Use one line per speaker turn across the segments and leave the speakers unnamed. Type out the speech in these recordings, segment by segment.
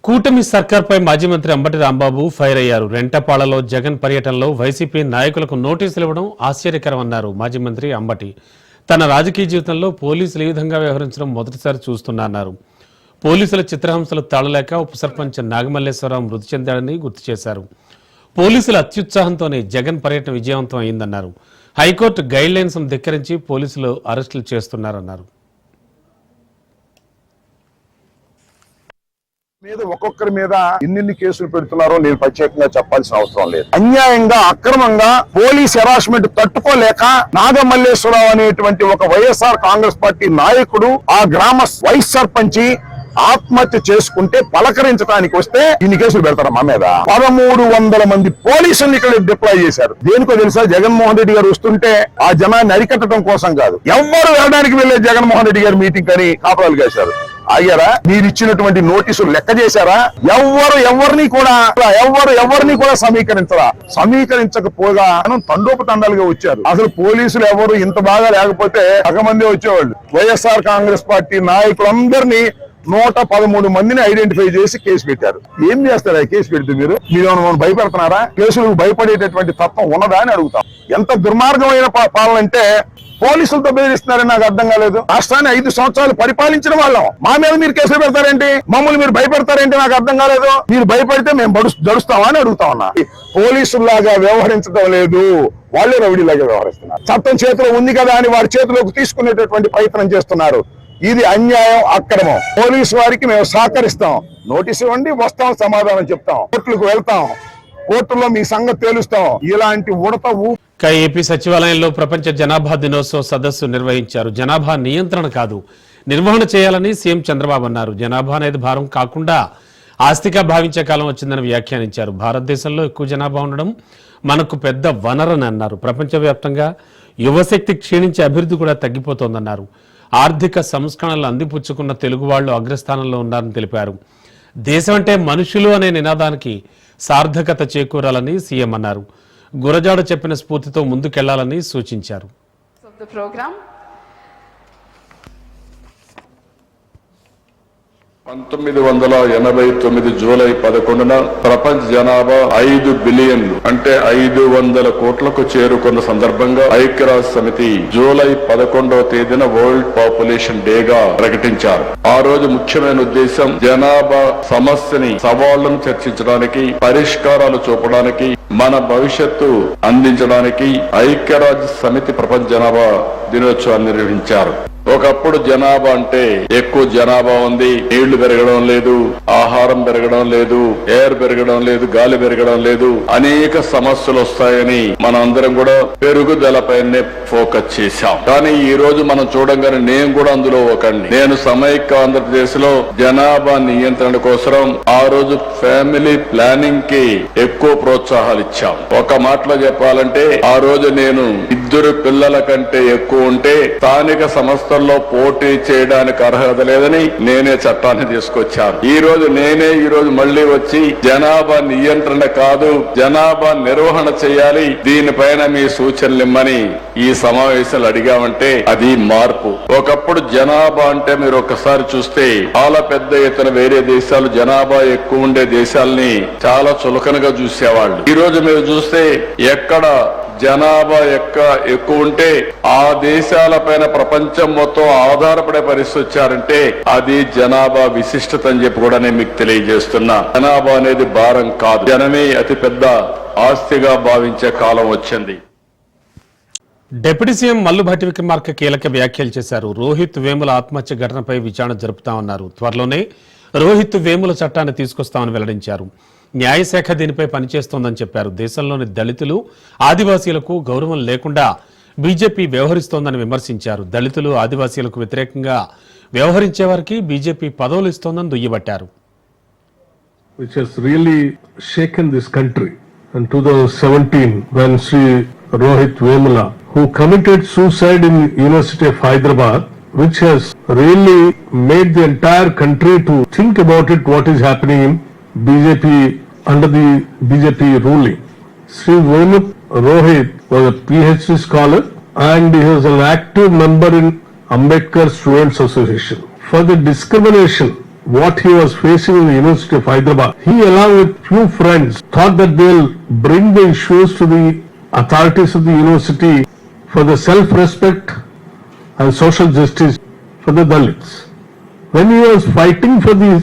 కూటమి సర్కార్పై మాజీ మంత్రి అంబటి రాంబాబు ఫైర్ అయ్యారు. రెంటపాళ్లలో జగన్ పర్యటనలో వైసీపీ నాయకులకు నోటీసులు ఇవ్వడం ఆశ్చర్యకరమన్నారు మాజీ మంత్రి అంబటి. తన రాజకీయ జీవితంలో పోలీసులు ఈ విధంగా వ్యవహరించడం మొదటిసారి చూస్తున్నారన్నారు. పోలీసుల చిత్రహింసలు తాళలేక ఉప సర్పంచ్ నాగమల్లేశ్వరరావు మృతి చెందాడని గుర్తు చేశారు. పోలీసుల అత్యుత్సాహంతోనే జగన్ పర్యటన విజయవంతం అయిందన్నారు. హైకోర్టు గైడ్ లైన్స్ ధిక్కరించి పోలీసులు అరెస్టులు చేస్తున్నారన్నారు.
మీద ఒక్కొక్కరి మీద ఎన్ని కేసులు పెడుతున్నారో నేను ప్రత్యేకంగా చెప్పాల్సిన అవసరం లేదు. అన్యాయంగా అక్రమంగా పోలీస్ హెరాస్మెంట్ తట్టుకోలేక నాగమల్లేశ్వరరావు అనేటువంటి ఒక వైఎస్ఆర్ కాంగ్రెస్ పార్టీ నాయకుడు ఆ గ్రామ వైస్ సర్పంచి ఆత్మహత్య చేసుకుంటే పలకరించడానికి వస్తే ఇన్ని కేసులు పెడతారు మా మీద. 1300 మంది పోలీసుల్ని ఇక్కడ డిప్లాయ్ చేశారు. దేనికో తెలుసా? జగన్మోహన్ రెడ్డి గారు వస్తుంటే ఆ జనాన్ని అరికట్టడం కోసం కాదు, ఎవ్వరు వెళ్ళడానికి వెళ్లే జగన్మోహన్ రెడ్డి గారి మీటింగ్ అని కాపురాలు కాశారు. అయ్యారా? మీరు ఇచ్చినటువంటి నోటీసులు లెక్క చేశారా? ఎవరిని కూడా సమీకరించకపోగా తండోపతండాలుగా వచ్చారు. అసలు పోలీసులు ఎవరు ఇంత బాగా లేకపోతే సగమంది వచ్చేవాళ్ళు. వైఎస్ఆర్ కాంగ్రెస్ పార్టీ నాయకులందరినీ 113 మందిని ఐడెంటిఫై చేసి కేసు పెట్టారు. ఏం చేస్తారా కేసు పెడితే? మీరు భయపెడుతున్నారా? కేసులకు భయపడేటటువంటి తత్వం ఉన్నదా అని అడుగుతాం. ఎంత దుర్మార్గమైన పాలన అంటే పోలీసులతో బెదిరిస్తున్నారని నాకు అర్థం కాలేదు. రాష్ట్రాన్ని 5 సంవత్సరాలు పరిపాలించిన వాళ్ళం, మా మీద మీరు కేసులు పెడతారేంటి? మమ్మల్ని మీరు భయపెడతారేంటి? నాకు అర్థం కాలేదు. మీరు భయపడితే మేము జడుస్తామా అని అడుగుతా ఉన్నా. పోలీసుల్లాగా వ్యవహరించడం లేదు, వాళ్ళే రౌడీలాగా వ్యవహరిస్తున్నారు. చట్టం చేతిలో ఉంది కదా అని వారి చేతిలోకి తీసుకునేటటువంటి ప్రయత్నం చేస్తున్నారు. ఇది అన్యాయం, అక్రమం. పోలీసు వారికి మేము సహకరిస్తాం. నోటీసు ఇవ్వండి, వస్తాం, సమాధానం చెప్తాం, కోర్టులకు వెళ్తాం, కోర్టులో మీ సంగతి తేలుస్తాం. ఇలాంటి ఉడత
ఏపీ సచివాలయంలో ప్రపంచ జనాభా దినోత్సవ సదస్సు నిర్వహించారు. జనాభా నియంత్రణ కాదు, నిర్వహణ చేయాలని సీఎం చంద్రబాబు అన్నారు. జనాభా అనేది భారం కాకుండా ఆస్తిగా భావించే కాలం వచ్చిందని వ్యాఖ్యానించారు. భారతదేశంలో ఎక్కువ జనాభా ఉండడం మనకు పెద్ద వనరని అన్నారు. ప్రపంచవ్యాప్తంగా యువశక్తి క్షీణించే అభివృద్ధి కూడా తగ్గిపోతోందన్నారు. ఆర్థిక సంస్కరణలు అందిపుచ్చుకున్న తెలుగు వాళ్లు అగ్రస్థానంలో ఉన్నారని తెలిపారు. దేశం అంటే మనుషులు అనే నినాదానికి సార్థకత చేకూరాలని సీఎం అన్నారు. గురజాడ చెప్పిన స్ఫూర్తితో ముందుకెళ్లాలని సూచించారు.
1989 జూలై 11న ప్రపంచ జనాభా 5 బిలియన్లు అంటే 500 కోట్లకు చేరుకున్న సందర్భంగా ఐక్యరాజ్య సమితి జూలై 11వ తేదీన వరల్డ్ పాపులేషన్ డేగా ప్రకటించారు. ఆ రోజు ముఖ్యమైన ఉద్దేశం జనాభా సమస్యని, సవాళ్లను చర్చించడానికి, పరిష్కారాలు చూపడానికి, మన భవిష్యత్తు అందించడానికి ఐక్యరాజ్య సమితి ప్రపంచ జనాభా దినోత్సవాన్ని నిర్వహించారు. ఒకప్పుడు జనాభా అంటే ఎక్కువ జనాభా ఉంది, నీళ్లు పెరగడం లేదు, ఆహారం పెరగడం లేదు, ఎయిర్ పెరగడం లేదు, గాలి పెరగడం లేదు, అనేక సమస్యలు వస్తాయని మనం అందరం కూడా పెరుగుదలపైనే ఫోకస్ చేశాం. కానీ ఈ రోజు మనం చూడంగానే నేను కూడా అందులో ఒకండి. నేను సమైక్య ఆంధ్రప్రదేశ్ లో జనాభా నియంత్రణ కోసం ఆ రోజు ఫ్యామిలీ ప్లానింగ్ కి ఎక్కువ ప్రోత్సాహాలు ఇచ్చాం. ఒక మాటలో చెప్పాలంటే ఆ రోజు నేను 2 పిల్లల కంటే ఎక్కువ ఉంటే స్థానిక సంస్థల్లో పోటీ చేయడానికి అర్హత లేదని నేనే చట్టాన్ని తీసుకొచ్చాను. ఈ రోజు మళ్లీ వచ్చి జనాభా నియంత్రణ కాదు, జనాభా నిర్వహణ చేయాలి, దీనిపైన మీ సూచనలు ఇమ్మని ఈ సమావేశాలు అడిగామంటే అది మార్పు. ఒకప్పుడు జనాభా అంటే మీరు ఒక్కసారి చూస్తే చాలా పెద్ద ఎత్తున వేరే దేశాలు జనాభా ఎక్కువ ఉండే దేశాలని చాలా చులకనగా చూసేవాళ్ళు. ఈ రోజు మీరు చూస్తే ఎక్కడ జనాభా ఎక్కువ ఉంటే ఆ దేశాలపైన ప్రపంచం మొత్తం ఆధారపడే పరిస్థితి వచ్చారంటే అది జనాభా విశిష్టత అని చెప్పి కూడా నేను మీకు తెలియజేస్తున్నా. జనాభా అనేది భారం కాదు, జనమే అతిపెద్ద ఆస్తిగా భావించే కాలం వచ్చింది.
డిప్యూటీ సీఎం మల్లుభట్టి విక్రమార్క కీలక వ్యాఖ్యలు చేశారు. రోహిత్ వేముల ఆత్మహత్య ఘటనపై విచారణ జరుపుతామన్నారు. త్వరలోనే రోహిత్ వేముల చట్టాన్ని తీసుకొస్తామని వెల్లడించారు. న్యాయశాఖ దీనిపై పనిచేస్తోందని చెప్పారు. దేశంలోని దళితులు, ఆదివాసీలకు గౌరవం లేకుండా బీజేపీ వ్యవహరిస్తోందని విమర్శించారు. దళితులు, ఆదివాసీలకు వ్యతిరేకంగా వ్యవహరించే వారికి బీజేపీ పదవులు ఇస్తోందని దుయ్యబట్టారు.
Which has really shaken this country. In 2017, when Sri Rohit Vemula, who committed suicide in University of Hyderabad, which has really made the entire country to think about it, what is happening in BJP under the BJP ruling. Sri Vemula Rohit was a PhD scholar and he was an active member in Ambedkar Students Association. For the discrimination what he was facing in the University of Hyderabad. He, along with few friends, thought that they'll bring the issues to the authorities of the university for the self-respect and social justice for the Dalits. When he was fighting for the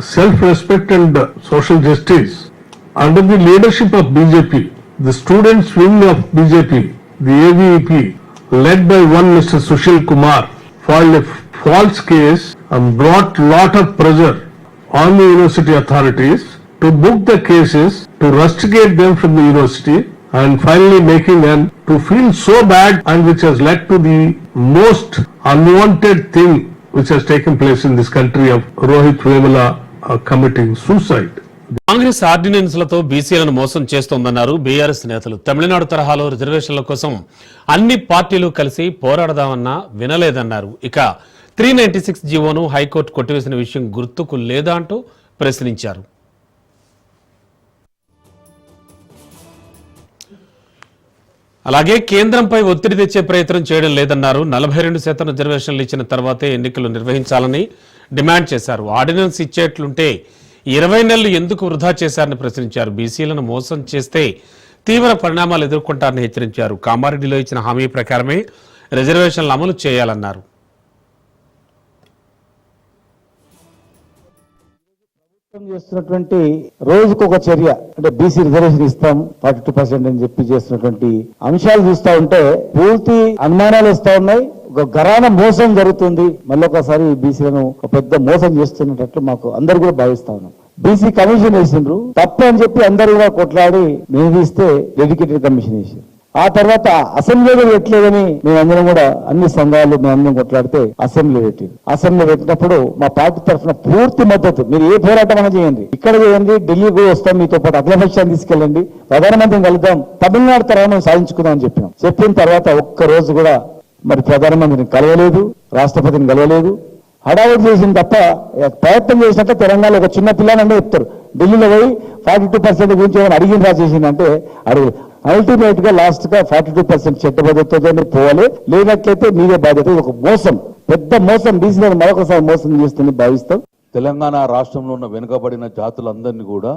self-respect and social justice under the leadership of BJP, the students wing of BJP, the AVP, led by one Mr. Sushil Kumar, filed a false case and brought lot of pressure on the university authorities to book the cases, to rusticate them from the university, and finally making them to feel so bad, and which has led to the most unwanted thing which has taken place in this country of Rohit Vemula committing suicide.
Congress ఆర్డినెన్స్లతో బీసీలను మోసం చేస్తోందన్నారు BRS నేతలు. తమిళనాడు తరహాలో రిజర్వేషన్ల కోసం అన్ని పార్టీలు కలిసి పోరాడదామన్నా వినలేదన్నారు. ఇక 396 జీవోను హైకోర్టు కొట్టివేసిన విషయం గుర్తుకు లేదా అంటూ ప్రశ్నించారు. అలాగే కేంద్రంపై ఒత్తిడి తెచ్చే ప్రయత్నం చేయడం లేదన్నారు. 42% రిజర్వేషన్లు ఇచ్చిన తర్వాతే ఎన్నికలు నిర్వహించాలని డిమాండ్ చేశారు. ఆర్డినెన్స్ ఇచ్చేట్లుంటే 20 నెలలు ఎందుకు వృధా చేశారని ప్రశ్నించారు. బీసీలను మోసం చేస్తే తీవ్ర పరిణామాలు ఎదుర్కొంటారని హెచ్చరించారు. కామారెడ్డిలో ఇచ్చిన హామీ ప్రకారమే రిజర్వేషన్లు అమలు చేయాలన్నారు.
చేస్తున్నటువంటి రోజుకొక చర్య అంటే బీసీ రిజర్వేషన్ ఇస్తాం 42% అని చెప్పి చేస్తున్నటువంటి అంశాలు చూస్తా ఉంటే పూర్తి అనుమానాలు వస్తా ఉన్నాయి. ఒక గరాన మోసం జరుగుతుంది. మళ్ళీ ఒకసారి బీసీలను ఒక పెద్ద మోసం చేస్తున్నట్లు మాకు అందరు కూడా భావిస్తా ఉన్నాం. బీసీ కమిషన్ వేసిండ్రు తప్పు అని చెప్పి అందరు కూడా కొట్లాడి నిలదీస్తే డెడికేటెడ్ కమిషన్ వేసిండ్రు. ఆ తర్వాత అసెంబ్లీలో పెట్టలేదని మేమందరం కూడా అన్ని సంఘాలు మేమందరం కొట్లాడితే అసెంబ్లీ పెట్టింది. అసెంబ్లీ పెట్టినప్పుడు మా పార్టీ తరఫున పూర్తి మద్దతు. మీరు ఏ పోరాటం అయినా చేయండి, ఇక్కడ చేయండి, ఢిల్లీకి వస్తాం, మీతో పాటు అఖిలపక్షాన్ని తీసుకెళ్ళండి, ప్రధానమంత్రిని కలుద్దాం, తమిళనాడు తరహా సాధించుకుందాం అని చెప్పినాం. చెప్పిన తర్వాత ఒక్క రోజు కూడా మరి ప్రధానమంత్రిని కలవలేదు, రాష్ట్రపతిని కలవలేదు. హడావుడి చేసింది తప్ప ప్రయత్నం చేసినట్టు తెలంగాణలో ఒక చిన్న పిల్లని చెప్తారు. ఢిల్లీలో పోయి 42% గురించి ఏమైనా అడిగిన చేసిందంటే అడుగు. అల్టిమేట్ గా లాస్ట్ గా 42% చట్టబద్ధతతో పోవాలి, లేనట్లయితే మీదే బాధ్యత. ఒక మోసం, పెద్ద మోసం, బీసీలను మరొకసారి మోసం చేస్తుంది భావిస్తాం.
తెలంగాణ రాష్ట్రంలో ఉన్న వెనుకబడిన జాతులందరినీ కూడా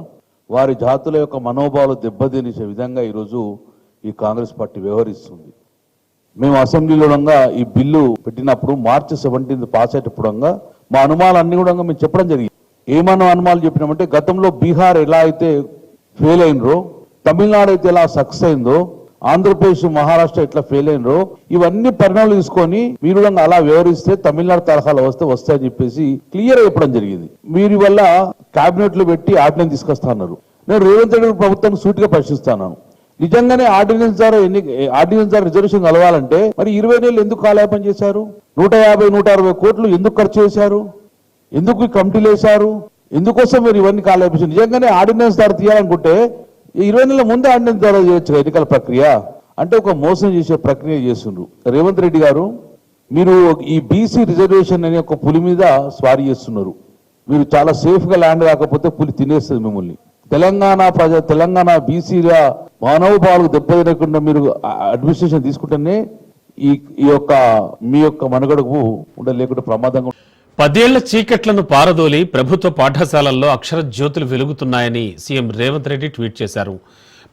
వారి జాతుల యొక్క మనోభావాలు దెబ్బతీసే విధంగా ఈరోజు ఈ కాంగ్రెస్ పార్టీ వ్యవహరిస్తుంది. మేము అసెంబ్లీలో ఈ బిల్లు పెట్టినప్పుడు March 17 పాస్ అయ్యేటప్పుడు మా అనుమానాలన్నీ కూడా మేము చెప్పడం జరిగింది. ఏమన్నా అనుమానాలు చెప్పినామంటే గతంలో బీహార్ ఎలా అయితే ఫెయిల్ అయినరో, తమిళనాడు అయితే ఎలా సక్సెస్ అయిందో, ఆంధ్రప్రదేశ్ మహారాష్ట్ర ఎట్లా ఫెయిల్ అయినరో, ఇవన్నీ పరిణామాలు తీసుకొని మీరు అలా వ్యవహరిస్తే తమిళనాడు తరహాలో వస్తాయని చెప్పేసి క్లియర్ చెప్పడం జరిగింది. మీరు వల్ల కేబినెట్ లో పెట్టి ఆర్డినెన్స్ తీసుకొస్తున్నారు. నేను రేవంత్ రెడ్డి ప్రభుత్వాన్ని సూటిగా ప్రశ్నిస్తాను. నిజంగానే ఆర్డినెన్స్ ద్వారా రిజర్వేషన్ కలవాలంటే మరి 20 నెలలు ఎందుకు కాలయాపన చేశారు? 150-160 కోట్లు ఎందుకు ఖర్చు చేశారు? ఎందుకు కమిటీలు వేశారు? ఎందుకోసం మీరు ఇవన్నీ కాలయాపన? నిజంగానే ఆర్డినెన్స్ ద్వారా తీయాలనుకుంటే 20 నెలల ముందే ఆర్డినెన్స్ ద్వారా చేయొచ్చు ఎన్నికల ప్రక్రియ. అంటే ఒక మోసం చేసే ప్రక్రియ చేస్తుండ్రు. రేవంత్ రెడ్డి గారు, మీరు ఈ బీసీ రిజర్వేషన్ అనే ఒక పులి మీద స్వారీ చేస్తున్నారు. మీరు చాలా సేఫ్ గా ల్యాండ్ కాకపోతే పులి తినేస్తుంది మిమ్మల్ని. తెలంగాణ బీసీల మానవభావాలకు దెబ్బతినకుండా మీరు అడ్మినిస్ట్రేషన్ తీసుకుంటేనే మీ యొక్క మనుగడకు ఉండలేకుండా ప్రమాదంగా.
10 ఏళ్ల చీకట్లను పారదోలి ప్రభుత్వ పాఠశాలల్లో అక్షర జ్యోతులు వెలుగుతున్నాయని సీఎం రేవంత్ రెడ్డి ట్వీట్ చేశారు.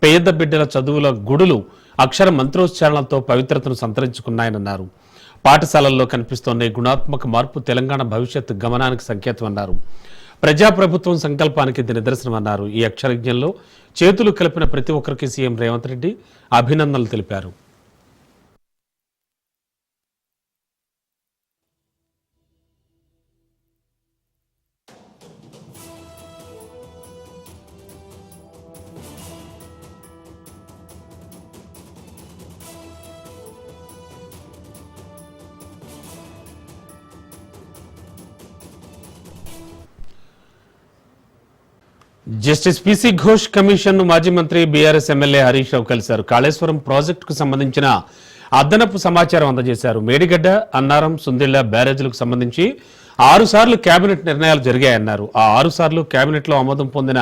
పేద బిడ్డల చదువుల గుడులు అక్షర మంత్రోచ్చారణలతో పవిత్రతను సంతరించుకున్నాయన్నారు. పాఠశాలల్లో కనిపిస్తోన్న గుణాత్మక మార్పు తెలంగాణ భవిష్యత్ గమనానికి సంకేతం అన్నారు. ప్రజాప్రభుత్వం సంకల్పానికి ఇది నిదర్శనమన్నారు. ఈ అక్షరజ్ఞంలో చేతులు కలిపిన ప్రతి ఒక్కరికి సీఎం రేవంత్ రెడ్డి అభినందనలు తెలిపారు. జస్టిస్ పీసీ ఘోష్ కమిషన్ ను మాజీ మంత్రి బీఆర్ఎస్ ఎమ్మెల్యే హరీష్ రావు కలిశారు. కాళేశ్వరం ప్రాజెక్టుకు సంబంధించిన అదనపు సమాచారం అందజేశారు. మేడిగడ్డ, అన్నారం, సుందిళ్ల బ్యారేజీలకు సంబంధించి 6 సార్లు కేబినెట్ నిర్ణయాలు జరిగాయన్నారు. ఆ 6 సార్లు కేబినెట్ లో ఆమోదం పొందిన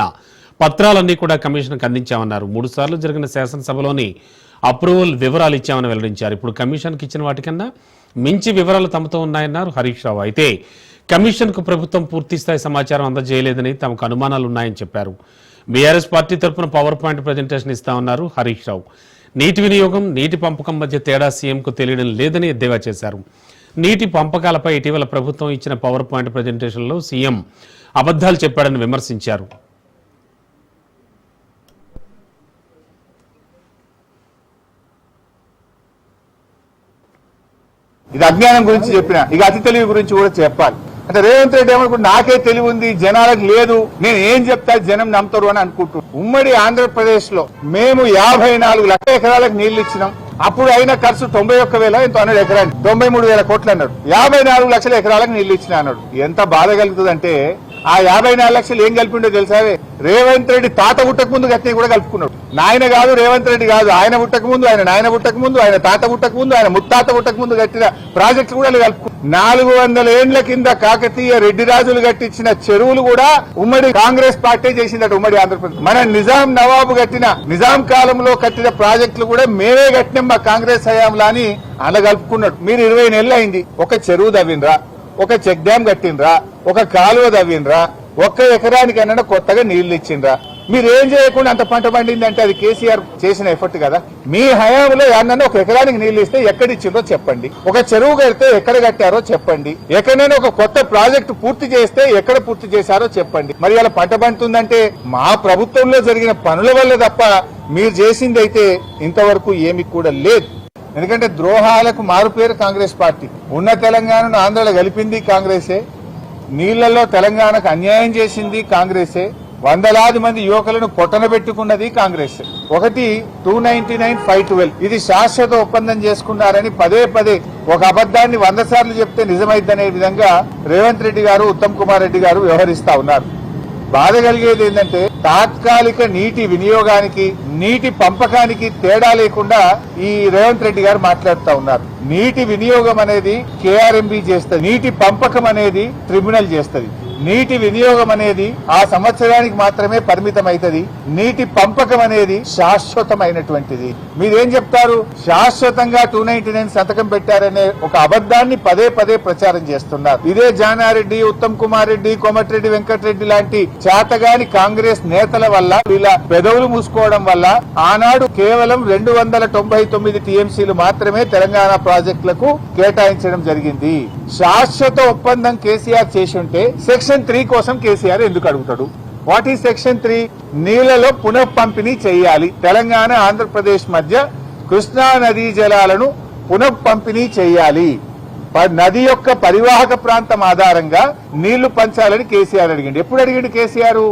పత్రాలన్నీ కూడా కమిషన్కు అందించామన్నారు. 3 సార్లు జరిగిన శాసనసభలోని అప్రూవల్ వివరాలు ఇచ్చామని వెల్లడించారు. ఇప్పుడు కమిషన్కి ఇచ్చిన వాటికన్నా మించి వివరాలు తమతో ఉన్నాయన్నారు హరీష్ రావు. అయితే కమిషన్కు ప్రభుత్వం పూర్తిస్థాయి సమాచారం అందజేయలేదని తమకు అనుమానాలున్నాయని చెప్పారు. బీఆర్ఎస్ పార్టీ తరఫున పవర్ పాయింట్ ప్రజెంటేషన్ ఇస్తామన్నారు హరీష్ రావు. నీటి వినియోగం, నీటి పంపకం మధ్య తేడా సీఎంకు తెలియడం లేదని ఎద్దేవా చేశారు. నీటి పంపకాలపై ఇటీవల ప్రభుత్వం ఇచ్చిన పవర్ పాయింట్ ప్రజెంటేషన్లో సీఎం అబద్ధాలు చెప్పాడని విమర్శించారు.
ఇది అజ్ఞానం గురించి చెప్పిన, ఇక అతి తెలివి గురించి కూడా చెప్పాలి. అంటే రేవంత్ రెడ్డి ఏమనుకుంటు నాకే తెలివి ఉంది, జనాలకు లేదు, నేను ఏం చెప్తా జనం నమ్ముతారు అని అనుకుంటున్నాను. ఉమ్మడి ఆంధ్రప్రదేశ్ లో మేము 54 లక్షల ఎకరాలకు నీళ్లు ఇచ్చినాం. అప్పుడు అయిన ఖర్చు 91,000 ఎంతో అన్నాడు ఎకరానికి, 93,000 కోట్లు అన్నాడు. 54 లక్షల ఎకరాలకు నీళ్లు ఇచ్చిన అన్నాడు. ఎంత బాధ కలుగుతుందంటే ఆ 54 లక్షలు ఏం కలిపిండో తెలుసావే? రేవంత్ రెడ్డి తాత పుట్టక ముందు గట్టి కూడా కలుపుకున్నాడు. నాయన కాదు, రేవంత్ రెడ్డి కాదు, ఆయన పుట్టక ముందు, ఆయన నాయన పుట్టక ముందు, ఆయన తాత పుట్టక ముందు, ఆయన ముత్తాత పుట్టక ముందు కట్టిన ప్రాజెక్టులు కూడా కలుపుకున్నాడు. 400 ఏండ్ల కింద కాకతీయ రెడ్డి రాజులు కట్టించిన చెరువులు కూడా ఉమ్మడి కాంగ్రెస్ పార్టీ చేసిందట. ఉమ్మడి ఆంధ్రప్రదేశ్ మన నిజాం నవాబు కట్టిన, నిజాం కాలంలో కట్టిన ప్రాజెక్టులు కూడా మేమే కట్టినాం మా కాంగ్రెస్ హయాంలో అని అలా కలుపుకున్నాడు. మీరు 20 నెలలు అయింది, ఒక చెరువు తవ్వినరా, ఒక చెక్ డ్యాం కట్టినరా, ఒక కాలువ తవ్వినరా, ఒక్క ఎకరానికైనా కొత్తగా నీళ్లు ఇచ్చిండ్రా? మీరేం చేయకుండా అంత పంట పండిందంటే అది కేసీఆర్ చేసిన ఎఫర్ట్ కదా. మీ హయాంలో ఏమన్నా ఒక ఎకరానికి నీళ్లు ఇస్తే ఎక్కడిచ్చిందో చెప్పండి, ఒక చెరువు కడితే ఎక్కడ కట్టారో చెప్పండి, ఎక్కడైనా ఒక కొత్త ప్రాజెక్టు పూర్తి చేస్తే ఎక్కడ పూర్తి చేశారో చెప్పండి. మరి అలా పంట పండుతుందంటే మా ప్రభుత్వంలో జరిగిన పనుల వల్ల తప్ప మీరు చేసింది అయితే ఇంతవరకు ఏమి కూడా లేదు. ఎందుకంటే ద్రోహాలకు మారుపేరు కాంగ్రెస్ పార్టీ. ఉన్న తెలంగాణను ఆంధ్రలో కలిపింది కాంగ్రెసే, నీళ్లలో తెలంగాణకు అన్యాయం చేసింది కాంగ్రెసే, వందలాది మంది యువకులను పొట్టన పెట్టుకున్నది కాంగ్రెస్. ఒకటి 299-512 ఇది శాశ్వత ఒప్పందం చేసుకున్నారని పదే పదే ఒక అబద్ధాన్ని 100 సార్లు చెప్తే నిజమైద్దనే విధంగా రేవంత్ రెడ్డి గారు, ఉత్తమ్ కుమార్ రెడ్డి గారు వ్యవహరిస్తా ఉన్నారు. బాధ కలిగేది ఏంటంటే తాత్కాలిక నీటి వినియోగానికి, నీటి పంపకానికి తేడా లేకుండా ఈ రేవంత్ రెడ్డి గారు మాట్లాడుతూ ఉన్నారు. నీటి వినియోగం అనేది కేఆర్ఎంబీ చేస్తుంది, నీటి పంపకం అనేది ట్రిబ్యునల్ చేస్తుంది. నీటి వినియోగం అనేది ఆ సంవత్సరానికి మాత్రమే పరిమితం అవుతుంది, నీటి పంపకం అనేది శాశ్వతమైనటువంటిది. మీరేం చెప్తారు? శాశ్వతంగా 299 సంతకం పెట్టారనే ఒక అబద్ధాన్ని పదే పదే ప్రచారం చేస్తున్నారు. ఇదే జానారెడ్డి, ఉత్తమ్ కుమార్ రెడ్డి, కోమటిరెడ్డి వెంకటరెడ్డి లాంటి చేతగాని కాంగ్రెస్ నేతల వల్ల, వీళ్ళ పెదవులు మూసుకోవడం వల్ల ఆనాడు కేవలం 299 టీఎంసీలు మాత్రమే తెలంగాణ ప్రాజెక్టులకు కేటాయించడం జరిగింది. శాశ్వత ఒప్పందం కేసీఆర్ చేసి ఉంటే సెక్షన్ 3 కోసం కేసీఆర్ ఎందుకు అడుగుతాడు? వాట్ ఈ సెక్షన్ 3? నీళ్లలో పునః పంపిణీ చేయాలి. తెలంగాణ, ఆంధ్రప్రదేశ్ మధ్య కృష్ణా నదీ జలాలను పునః పంపిణీ చేయాలి. నది యొక్క పరివాహక ప్రాంతం ఆధారంగా నీళ్లు పంచాలని కేసీఆర్ అడిగిండు. ఎప్పుడు అడిగిండు కేసీఆర్?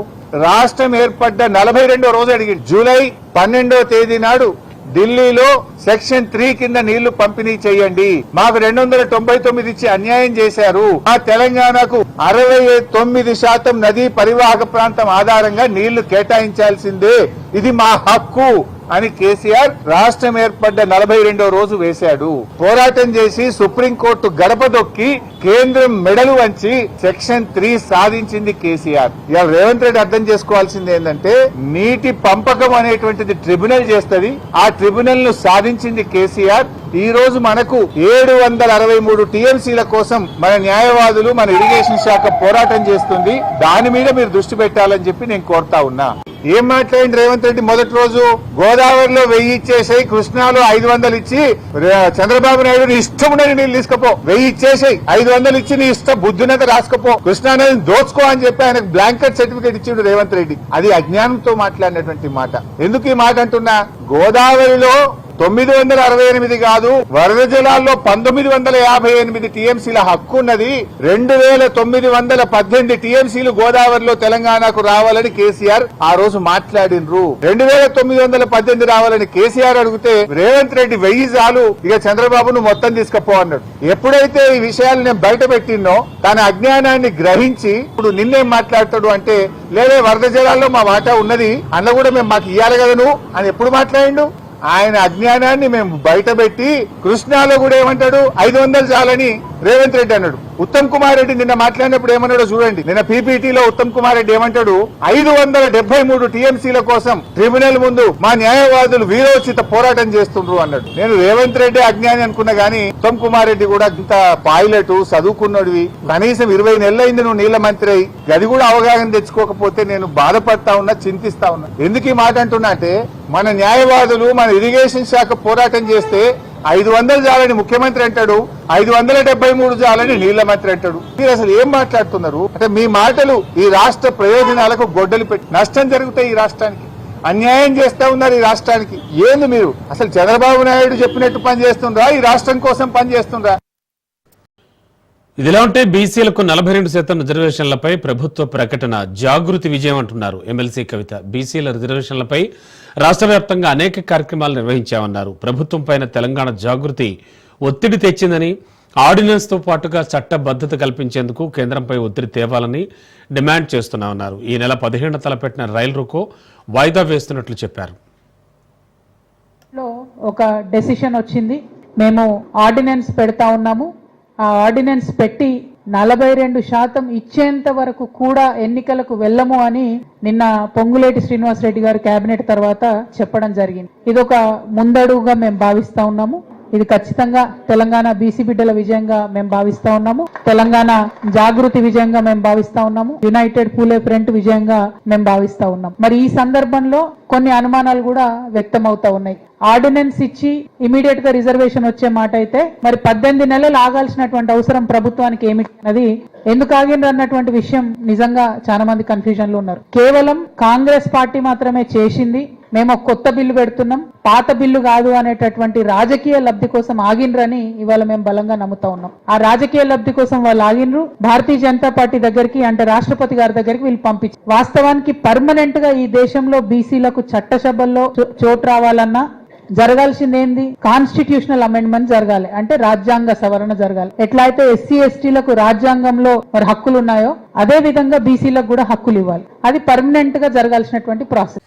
రాష్ట్రం ఏర్పడ్డ 42వ రోజు అడిగిండు. జూలై 12వ తేదీ నాడు ఢిల్లీలో సెక్షన్ 3 కింద నీళ్లు పంపిణీ చేయండి, మాకు 299 ఇచ్చి అన్యాయం చేశారు, ఆ తెలంగాణకు 69% నదీ పరివాహక ప్రాంతం ఆధారంగా నీళ్లు కేటాయించాల్సిందే, ఇది మా హక్కు అని కేసీఆర్ రాష్ట్రం ఏర్పడ్డ 42వ రోజు వేశాడు. పోరాటం చేసి సుప్రీంకోర్టు గడప దొక్కి కేంద్రం మెడలు వంచి సెక్షన్ 3 సాధించింది కేసీఆర్. ఇవాళ రేవంత్ రెడ్డి అర్థం చేసుకోవాల్సింది ఏంటంటే నీటి పంపకం అనేటువంటిది ట్రిబ్యునల్ చేస్తుంది, ఆ ట్రిబ్యునల్ ను సాధించింది కేసీఆర్. ఈ రోజు మనకు 763 టీఎంసీల కోసం మన న్యాయవాదులు, మన ఇరిగేషన్ శాఖ పోరాటం చేస్తుంది. దాని మీద మీరు దృష్టి పెట్టాలని చెప్పి నేను కోరుతా ఉన్నా. ఏం మాట్లాడింది రేవంత్ రెడ్డి? మొదటి రోజు గోదావరిలో 1000 ఇచ్చేసాయి, కృష్ణాలో 500 ఇచ్చి చంద్రబాబు నాయుడు నీ ఇష్టం ఉండని నీళ్ళు తీసుకపో, 1000 ఇచ్చేసాయి, 500 ఇచ్చి నీ ఇష్టం బుద్ధినంత రాసుకపో, కృష్ణా నదిని దోచుకో అని చెప్పి ఆయనకు బ్లాంకెట్ సర్టిఫికేట్ ఇచ్చిండు రేవంత్ రెడ్డి. అది అజ్ఞానంతో మాట్లాడినటువంటి మాట. ఎందుకు ఈ మాట అంటున్నా? గోదావరిలో 968 కాదు, వరద జలాల్లో 1958 టీఎంసీల హక్కు ఉన్నది. 2918 టీఎంసీలు గోదావరిలో తెలంగాణకు రావాలని కేసీఆర్ ఆ రోజు మాట్లాడినరు. 2918 రావాలని కేసీఆర్ అడిగితే రేవంత్ రెడ్డి 1000 చాలు, ఇక చంద్రబాబును మొత్తం తీసుకపో అన్నాడు. ఎప్పుడైతే ఈ విషయాలు నేను బయట పెట్టినో తన అజ్ఞానాన్ని గ్రహించి ఇప్పుడు నిన్నేం మాట్లాడతాడు అంటే, లేదే వరద జలాల్లో మా వాటా ఉన్నది అన్న కూడా మేము మాకు ఇయ్యాలి కదా నువ్వు అని ఎప్పుడు మాట్లాడిండు? ఆయన అజ్ఞానాన్ని మేము బయట పెట్టి కృష్ణాలో కూడా ఏమంటాడు 500 చాలని రేవంత్ రెడ్డి అన్నాడు. ఉత్తమ్ కుమార్ రెడ్డి నిన్న మాట్లాడినప్పుడు ఏమన్నాడో చూడండి. నిన్న పీపీటీలో ఉత్తమ్ కుమార్ రెడ్డి ఏమంటాడు, 573 టీఎంసీల కోసం ట్రిబ్యునల్ ముందు మా న్యాయవాదులు వీరోచిత పోరాటం చేస్తుండ్రు అన్నాడు. నేను రేవంత్ రెడ్డి అజ్ఞాని అనుకున్నా గానీ ఉత్తమ్ కుమార్ రెడ్డి కూడా ఇంత పైలట్ చదువుకున్నడివి, కనీసం 20 నెలలైంది నువ్వు నీళ్ల మంత్రి అయి, అది కూడా అవగాహన తెచ్చుకోకపోతే నేను బాధపడతా ఉన్నా, చింతిస్తా ఉన్నా. ఎందుకు ఈ మాట అంటున్నా అంటే, మన న్యాయవాదులు మన ఇరిగేషన్ శాఖ పోరాటం చేస్తే 500 చాలని ముఖ్యమంత్రి అంటాడు, 573 చాలని నీళ్ల మంత్రి అంటాడు. మీరు అసలు ఏం మాట్లాడుతున్నారు అంటే, మీ మాటలు ఈ రాష్ట్ర ప్రయోజనాలకు గొడ్డలు పెట్టి నష్టం జరుగుతాయి, ఈ రాష్ట్రానికి అన్యాయం చేస్తా ఉన్నారు. ఈ రాష్ట్రానికి ఏంది మీరు అసలు చంద్రబాబు నాయుడు చెప్పినట్టు పని చేస్తుండ్రా, ఈ రాష్ట్రం కోసం పని చేస్తుండ్రా?
ఇదిలా ఉంటే బీసీలకు 42% రిజర్వేషన్లపై ప్రభుత్వ ప్రకటన జాగృతి విజయం అంటున్నారు ఎమ్మెల్సీ కవిత. బీసీల రిజర్వేషన్లపై రాష్ట్ర వ్యాప్తంగా అనేక కార్యక్రమాలు నిర్వహించామన్నారు. ప్రభుత్వం పైన తెలంగాణ జాగృతి ఒత్తిడి తెచ్చిందని, ఆర్డినెన్స్ తో పాటుగా చట్టబద్ధత కల్పించేందుకు కేంద్రంపై ఒత్తిడి తేవాలని డిమాండ్ చేస్తున్నామన్నారు. ఈ నెల 15న తలపెట్టిన రైలు రోకో వాయిదా వేస్తున్నట్లు చెప్పారు.
ఒక డెసిషన్ వచ్చింది, మేము ఆర్డినెన్స్ పెడతా ఉన్నాము. ఆ ఆర్డినెన్స్ పెట్టి 42% ఇచ్చేంత వరకు కూడా ఎన్నికలకు వెళ్ళము అని నిన్న పొంగులేటి శ్రీనివాసరెడ్డి గారు కేబినెట్ తర్వాత చెప్పడం జరిగింది. ఇదొక ముందడుగుగా మేము భావిస్తా ఉన్నాము. ఇది ఖచ్చితంగా తెలంగాణ బీసీ బిడ్డల విజయంగా మేము భావిస్తా ఉన్నాము. తెలంగాణ జాగృతి విజయంగా మేము భావిస్తా ఉన్నాము. యునైటెడ్ పూలే ఫ్రంట్ విజయంగా మేము భావిస్తా ఉన్నాం. మరి ఈ సందర్భంలో కొన్ని అనుమానాలు కూడా వ్యక్తం అవుతా ఉన్నాయి. ఆర్డినెన్స్ ఇచ్చి ఇమీడియట్ గా రిజర్వేషన్ వచ్చే మాట అయితే, మరి 18 నెలలు ఆగాల్సినటువంటి అవసరం ప్రభుత్వానికి ఏమిటి, ఎందుకు ఆగిండ్రు అన్నటువంటి విషయం నిజంగా చాలా మంది కన్ఫ్యూజన్ లో ఉన్నారు. కేవలం కాంగ్రెస్ పార్టీ మాత్రమే చేసింది, మేము కొత్త బిల్లు పెడుతున్నాం, పాత బిల్లు కాదు అనేటటువంటి రాజకీయ లబ్ధి కోసం ఆగిండ్రని ఇవాళ మేము బలంగా నమ్ముతా ఉన్నాం. ఆ రాజకీయ లబ్ధి కోసం వాళ్ళు ఆగిండ్రు. భారతీయ జనతా పార్టీ దగ్గరికి, అంటే రాష్ట్రపతి గారి దగ్గరికి వీళ్ళు పంపించారు. వాస్తవానికి పర్మనెంట్ గా ఈ దేశంలో బీసీలకు చట్టసభల్లో చోటు రావాలన్నా జరగాల్సింది ఏంది, కాన్స్టిట్యూషనల్ అమెండ్మెంట్ జరగాలి, అంటే రాజ్యాంగ సవరణ జరగాలి. ఎట్లా అయితే ఎస్సీ ఎస్టీలకు రాజ్యాంగంలో మరి హక్కులు ఉన్నాయో అదే విధంగా బీసీలకు కూడా హక్కులు ఇవ్వాలి. అది పర్మనెంట్ గా జరగాల్సినటువంటి ప్రాసెస్.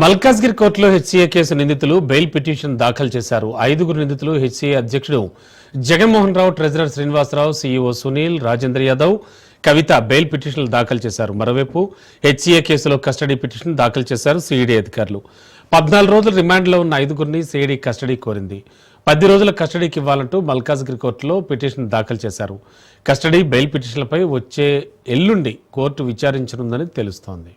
మల్కాజ్గిరి కోర్టులో హెచ్సీఏ కేసు నిందితులు బెయిల్ పిటిషన్ దాఖలు చేశారు. 5 నిందితులు హెచ్సీఏ అధ్యక్షుడు జగన్మోహన్ రావు, ట్రెజరర్ శ్రీనివాసరావు, సీఈఓ సునీల్, రాజేంద్ర యాదవ్, కవిత బెయిల్ పిటిషన్లు దాఖలు చేశారు. మరోవైపు హెచ్సీఏ కేసులో కస్టడీ పిటిషన్ దాఖలు చేశారు సిఐడి అధికారులు. 14 రోజులు రిమాండ్లో ఉన్న 5 సిఐడి కస్టడీ కోరింది. 10 రోజుల కస్టడీకి ఇవ్వాలంటూ మల్కాజ్గిరి కోర్టులో పిటిషన్ దాఖలు చేశారు. కస్టడీ, బెయిల్ పిటిషన్లపై వచ్చే ఎల్లుండి కోర్టు విచారించనుందని తెలుస్తోంది.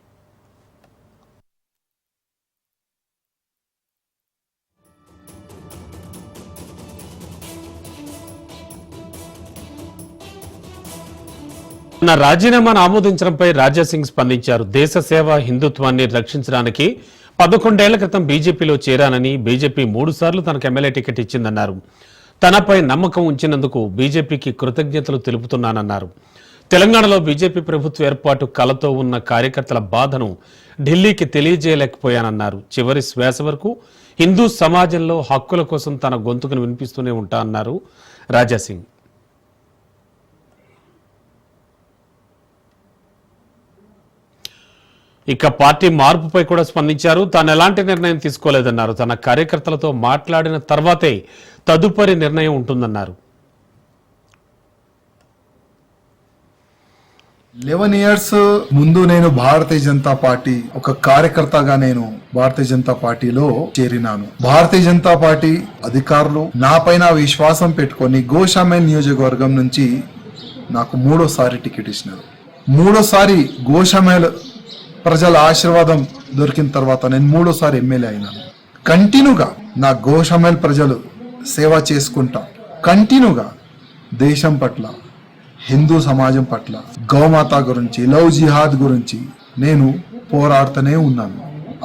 తన రాజీనామాను ఆమోదించడంపై రాజాసింగ్ స్పందించారు. దేశ సేవ, హిందుత్వాన్ని రక్షించడానికి 11 ఏళ్ల క్రితం బీజేపీలో చేరానని, బీజేపీ 3 సార్లు తనకు ఎమ్మెల్యే టికెట్ ఇచ్చిందన్నారు. తనపై నమ్మకం ఉంచినందుకు బీజేపీకి కృతజ్ఞతలు తెలుపుతున్నానన్నారు. తెలంగాణలో బీజేపీ ప్రభుత్వ ఏర్పాటు కలతో ఉన్న కార్యకర్తల బాధను ఢిల్లీకి తెలియజేయలేకపోయానన్నారు. చివరి శ్వాస వరకు హిందూ సమాజంలో హక్కుల కోసం తన గొంతుకును వినిపిస్తూనే ఉంటా అన్నారు రాజాసింగ్. ఇక పార్టీ మార్పుపై కూడా స్పందించారు. తాను ఎలాంటి నిర్ణయం తీసుకోలేదన్నారు. తన కార్యకర్తలతో మాట్లాడిన తర్వాతే తదుపరి నిర్ణయం ఉంటుందన్నారు.
11 years ముందు నేను భారతీయ జనతా పార్టీ ఒక కార్యకర్తగా నేను భారతీయ జనతా పార్టీలో చేరినాను. భారతీయ జనతా పార్టీ అధికారులు నా పైన విశ్వాసం పెట్టుకొని గోషామేల్ నియోజకవర్గం నుంచి నాకు 3వసారి టికెట్ ఇచ్చినారు. 3వసారి గోషామేల్ ప్రజల ఆశీర్వాదం దొరికిన తర్వాత నేను 3వసారి ఎమ్మెల్యే అయినాను. కంటిన్యూగా నా గోషామేల్ ప్రజలు సేవ చేసుకుంటా, కంటిన్యూగా దేశం పట్ల, హిందూ సమాజం పట్ల, గౌమాత గురించి, లవ్ జిహాద్ గురించి నేను పోరాడుతూనే ఉన్నాను.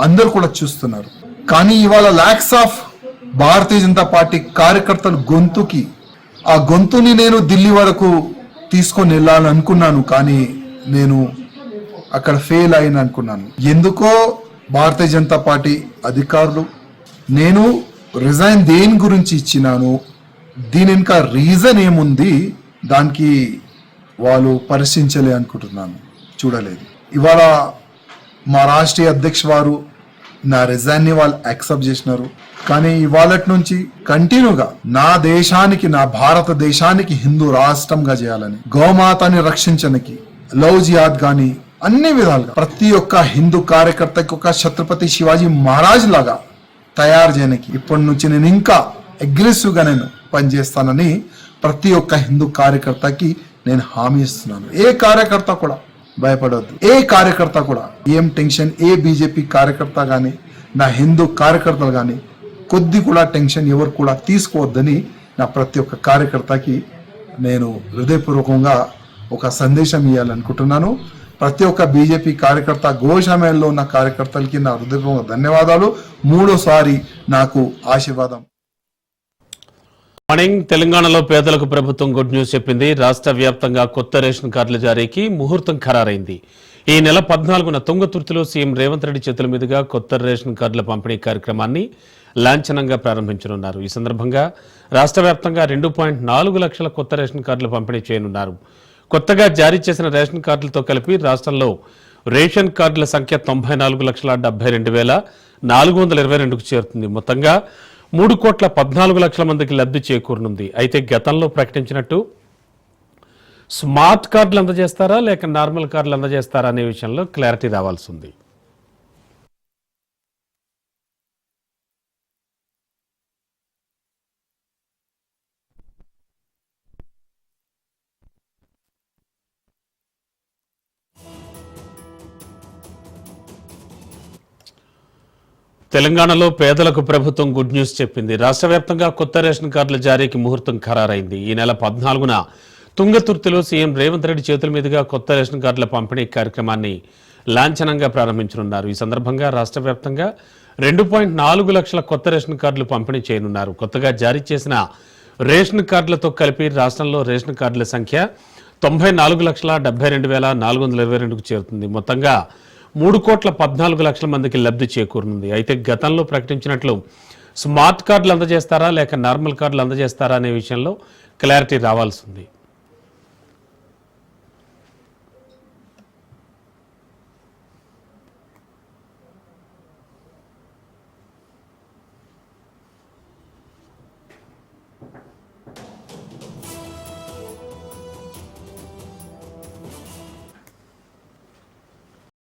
అందరు కూడా చూస్తున్నారు. కానీ ఇవాళ లాక్స్ ఆఫ్ భారతీయ జనతా పార్టీ కార్యకర్తల గొంతుకి, ఆ గొంతుని నేను ఢిల్లీ వరకు తీసుకొని వెళ్ళాలని అనుకున్నాను. కానీ నేను అక్కడ ఫెయిల్ అయిన అనుకున్నాను. ఎందుకో భారతీయ జనతా పార్టీ అధికారులు నేను రిజైన్ దేని గురించి ఇచ్చినాను, దీని ఇంకా రీజన్ ఏముంది, దానికి వాళ్ళు పరిశీలించలే అనుకుంటున్నాను, చూడలేదు. ఇవాళ మా రాష్ట్రీయ అధ్యక్ష వారు నా రిజైన్ ని వాళ్ళు యాక్సెప్ట్ చేసినారు. కానీ ఇవాళ నుంచి కంటిన్యూగా నా దేశానికి, నా భారతదేశానికి హిందూ రాష్ట్రంగా చేయాలని, గోమాతని రక్షించడానికి, లవ్ జిహాద్ గాని అన్ని విధాలుగా ప్రతి ఒక్క హిందూ కార్యకర్తకి ఒక ఛత్రపతి శివాజీ మహారాజ్ లాగా తయారు చేయడానికి ఇప్పటి నుంచి నేను ఇంకా అగ్రెసివ్ గా నేను పనిచేస్తానని ప్రతి ఒక్క హిందూ కార్యకర్తకి నేను హామీ ఇస్తున్నాను. ఏ కార్యకర్త కూడా భయపడవద్దు. ఏ కార్యకర్త కూడా ఏం టెన్షన్, ఏ బీజేపీ కార్యకర్త గాని, నా హిందూ కార్యకర్తలు గాని కొద్ది కూడా టెన్షన్ ఎవరు కూడా తీసుకోవద్దని నా ప్రతి ఒక్క కార్యకర్తకి నేను హృదయపూర్వకంగా ఒక సందేశం ఇవ్వాలనుకుంటున్నాను. ప్రతి ఒక్క బీజేపీ కార్యకర్త, గోశామేల్లో ఉన్న కార్యకర్తలకి నా హృదయపూర్వక ధన్యవాదాలు. మూడోసారి నాకు ఆశీర్వాదం.
మార్నింగ్. తెలంగాణలో పేదలకు ప్రభుత్వం గుడ్ న్యూస్ చెప్పింది. రాష్ట్ర వ్యాప్తంగా కొత్త రేషన్ కార్డుల జారీకి ముహూర్తం ఖరారైంది. ఈ నెల 14న తుంగతుర్తిలో సీఎం రేవంత్ రెడ్డి చేతుల మీదుగా కొత్త రేషన్ కార్డుల పంపిణీ కార్యక్రమాన్ని లాంఛనంగా ప్రారంభించనున్నారు. ఈ సందర్భంగా రాష్ట్ర వ్యాప్తంగా 2.4 లక్షల కొత్త రేషన్ కార్డులు పంపిణీ చేయనున్నారు. కొత్తగా జారీ చేసిన రేషన్ కార్డులతో కలిపి రాష్ట్రంలో రేషన్ కార్డుల సంఖ్య 94,72,422కు చేరుతుంది. మొత్తంగా 3,14,00,000 మందికి లబ్ధి చేకూరనుంది. అయితే గతంలో ప్రకటించినట్టు స్మార్ట్ కార్డులు అందజేస్తారా లేక నార్మల్ కార్డులు అందజేస్తారా అనే విషయంలో క్లారిటీ రావాల్సి ఉంది. తెలంగాణలో పేదలకు ప్రభుత్వం గుడ్ న్యూస్ చెప్పింది. రాష్ట్ర వ్యాప్తంగా కొత్త రేషన్ కార్డుల జారీకి ముహూర్తం ఖరారైంది. ఈ నెల 14న తుంగతుర్తిలో సీఎం రేవంత్ రెడ్డి చేతుల మీదుగా కొత్త రేషన్ కార్డుల పంపిణీ కార్యక్రమాన్ని లాంఛనంగా ప్రారంభించనున్నారు. ఈ సందర్భంగా రాష్ట్ర వ్యాప్తంగా 2.4 లక్షల కొత్త రేషన్ కార్డులు పంపిణీ చేయనున్నారు. కొత్తగా జారీ చేసిన రేషన్ కార్డులతో కలిపి రాష్ట్రంలో రేషన్ కార్డుల సంఖ్య 94,72,422కు చేరుతుంది. మొత్తంగా 3,14,00,000 మందికి లబ్ధి చేకూరనుంది. అయితే గతంలో ప్రకటించినట్లు స్మార్ట్ కార్డులు అందజేస్తారా లేక నార్మల్ కార్డులు అందజేస్తారా అనే విషయంలో క్లారిటీ రావాల్సి ఉంది.